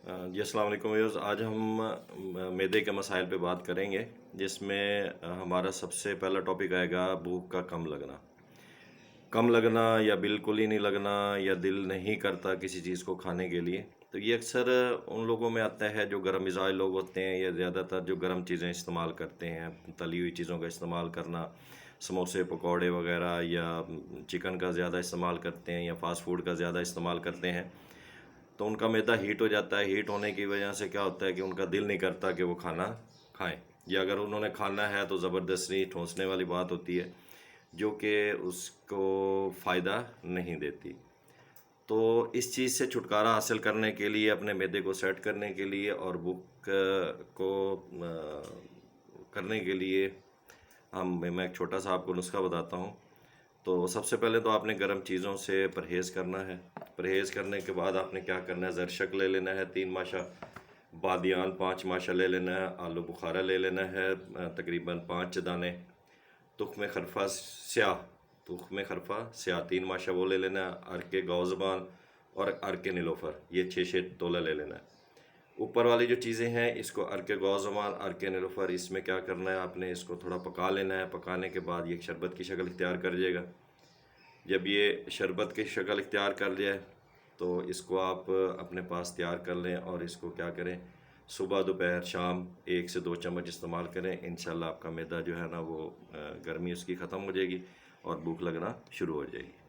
जी अस्सलाम वालेकुम व्यूअर्स। आज हम मैदे के मसाइल पे बात करेंगे, जिसमें हमारा सबसे पहला टॉपिक आएगा भूख का कम लगना या बिल्कुल ही नहीं लगना या दिल नहीं करता किसी चीज़ को खाने के लिए। तो ये अक्सर उन लोगों में आता है जो गर्म मिजाज लोग होते हैं या ज़्यादातर जो गर्म चीज़ें इस्तेमाल करते हैं, तली हुई चीज़ों का इस्तेमाल करना, समोसे पकौड़े वगैरह या चिकन का ज़्यादा इस्तेमाल करते हैं या फ़ास्ट फूड का ज़्यादा इस्तेमाल करते हैं। तो उनका मैदा हीट हो जाता है। हीट होने की वजह से क्या होता है कि उनका दिल नहीं करता कि वो खाना खाएं, या अगर उन्होंने खाना है तो ज़बरदस्ती ठूंसने वाली बात होती है जो कि उसको फ़ायदा नहीं देती। तो इस चीज़ से छुटकारा हासिल करने के लिए, अपने मैदे को सेट करने के लिए और भूख को करने के लिए मैं एक छोटा सा आपको नुस्खा बताता हूँ। तो सबसे पहले तो आपने गर्म चीज़ों से परहेज़ करना है। परहेज़ करने के बाद आपने क्या करना है, ज़रशक ले लेना है 3 माशा, बादियान 5 माशा ले लेना है, आलू बुखारा ले लेना है तकरीबन 5 दाने, तुख्म खरफा स्याह 3 माशा वो ले लेना है, अर्के गौज़बान और अर्के नीलोफ़र ये 6 तोला ले लेना है। ऊपर वाली जो चीज़ें हैं इसको अर्के गौज़मान, अर्के नीलोफ़र, इसमें क्या करना है, आपने इसको थोड़ा पका लेना है। पकाने के बाद ये शरबत की शक्ल इख्तियार कर जाएगा। जब ये शरबत की शक्ल इख्तियार कर लिया तो इसको आप अपने पास तैयार कर लें और इसको क्या करें, सुबह दोपहर शाम 1 से 2 चम्मच इस्तेमाल करें। इंशाल्लाह आपका मैदा जो है ना वो गर्मी उसकी ख़त्म हो जाएगी और भूख लगना शुरू हो जाएगी।